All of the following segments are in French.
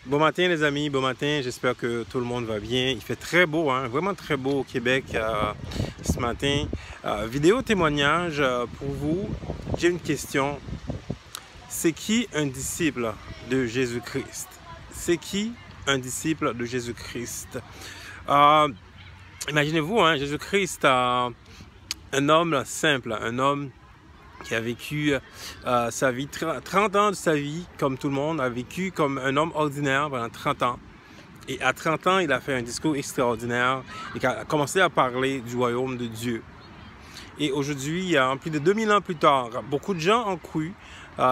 Bon matin les amis, bon matin, j'espère que tout le monde va bien. Il fait très beau, hein? Vraiment très beau au Québec ce matin. Vidéo témoignage pour vous. J'ai une question. C'est qui un disciple de Jésus-Christ? C'est qui un disciple de Jésus-Christ? Imaginez-vous, hein, Jésus-Christ, un homme simple, un homme qui a vécu sa vie, 30 ans de sa vie, comme tout le monde, a vécu comme un homme ordinaire pendant 30 ans. Et à 30 ans, il a fait un discours extraordinaire et a commencé à parler du royaume de Dieu. Et aujourd'hui, plus de 2000 ans plus tard, beaucoup de gens ont cru.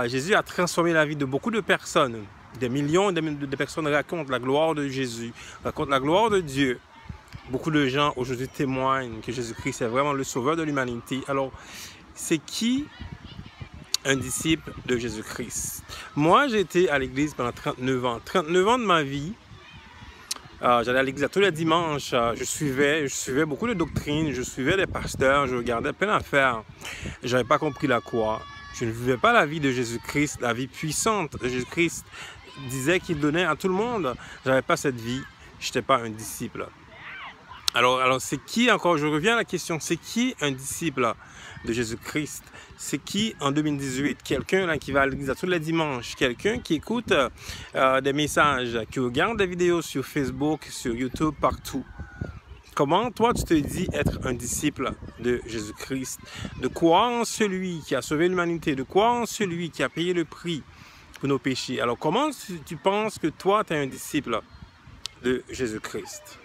Jésus a transformé la vie de beaucoup de personnes. Des millions de personnes racontent la gloire de Jésus, racontent la gloire de Dieu. Beaucoup de gens aujourd'hui témoignent que Jésus-Christ est vraiment le sauveur de l'humanité. Alors, c'est qui un disciple de Jésus-Christ? Moi, j'ai été à l'église pendant 39 ans. 39 ans de ma vie, j'allais à l'église tous les dimanches. Je suivais beaucoup de doctrines, je suivais les pasteurs, je regardais plein d'affaires. Je n'avais pas compris la croix. Je ne vivais pas la vie de Jésus-Christ, la vie puissante de Jésus-Christ. Il disait qu'il donnait à tout le monde. Je n'avais pas cette vie. Je n'étais pas un disciple. Alors c'est qui encore? Je reviens à la question. C'est qui un disciple de Jésus-Christ? C'est qui en 2018? Quelqu'un qui va à l'église tous les dimanches, quelqu'un qui écoute des messages, qui regarde des vidéos sur Facebook, sur YouTube, partout. Comment toi tu te dis être un disciple de Jésus-Christ? De croire en celui qui a sauvé l'humanité, de croire en celui qui a payé le prix pour nos péchés. Alors comment tu penses que toi tu es un disciple de Jésus-Christ?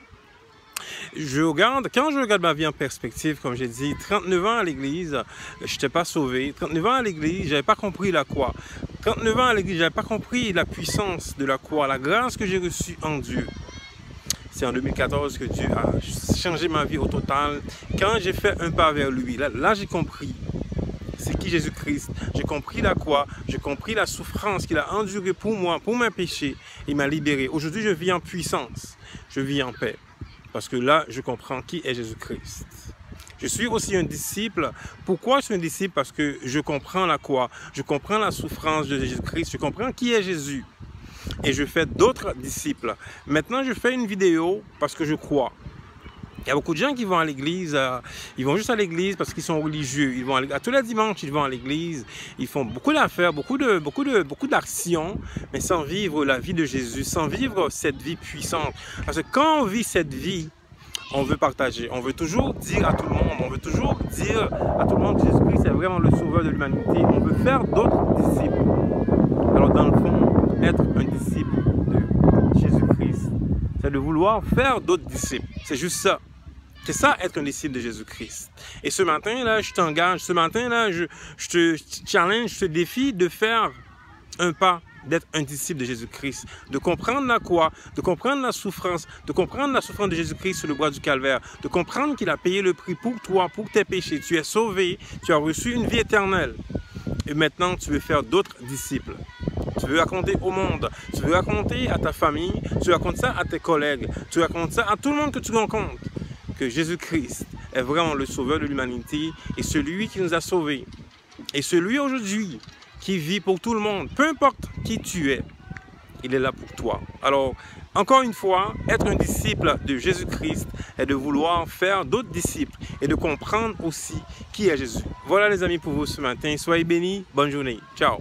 Quand je regarde ma vie en perspective, comme j'ai dit, 39 ans à l'église, je n'étais pas sauvé. 39 ans à l'église, je n'avais pas compris la croix. 39 ans à l'église, je n'avais pas compris la puissance de la croix, la grâce que j'ai reçue en Dieu. C'est en 2014 que Dieu a changé ma vie au total. Quand j'ai fait un pas vers lui, là j'ai compris. C'est qui Jésus-Christ? J'ai compris la croix, j'ai compris la souffrance qu'il a endurée pour moi, pour mes péchés. Il m'a libéré. Aujourd'hui, je vis en puissance, je vis en paix. Parce que là, je comprends qui est Jésus-Christ. Je suis aussi un disciple. Pourquoi je suis un disciple? Parce que je comprends la croix, je comprends la souffrance de Jésus-Christ, je comprends qui est Jésus. Et je fais d'autres disciples. Maintenant, je fais une vidéo parce que je crois. Il y a beaucoup de gens qui vont à l'église, ils vont juste à l'église parce qu'ils sont religieux. Ils vont à tous les dimanches, ils vont à l'église, ils font beaucoup d'affaires, beaucoup d'actions, mais sans vivre la vie de Jésus, sans vivre cette vie puissante. Parce que quand on vit cette vie, on veut partager, on veut toujours dire à tout le monde, que Jésus-Christ est vraiment le sauveur de l'humanité. On veut faire d'autres disciples. Alors dans le fond, être un disciple de Jésus-Christ, c'est de vouloir faire d'autres disciples. C'est juste ça. C'est ça, être un disciple de Jésus-Christ. Et ce matin-là, je t'engage, ce matin-là, je te challenge, je te défie de faire un pas, d'être un disciple de Jésus-Christ, de comprendre la croix, de comprendre la souffrance de Jésus-Christ sur le bois du Calvaire, de comprendre qu'il a payé le prix pour toi, pour tes péchés. Tu es sauvé, tu as reçu une vie éternelle. Et maintenant, tu veux faire d'autres disciples. Tu veux raconter au monde, tu veux raconter à ta famille, tu racontes ça à tes collègues, tu racontes ça à tout le monde que tu rencontres. Que Jésus-Christ est vraiment le sauveur de l'humanité et celui qui nous a sauvés. Et celui aujourd'hui qui vit pour tout le monde, peu importe qui tu es, il est là pour toi. Alors, encore une fois, être un disciple de Jésus-Christ est de vouloir faire d'autres disciples et de comprendre aussi qui est Jésus. Voilà les amis pour vous ce matin. Soyez bénis. Bonne journée. Ciao.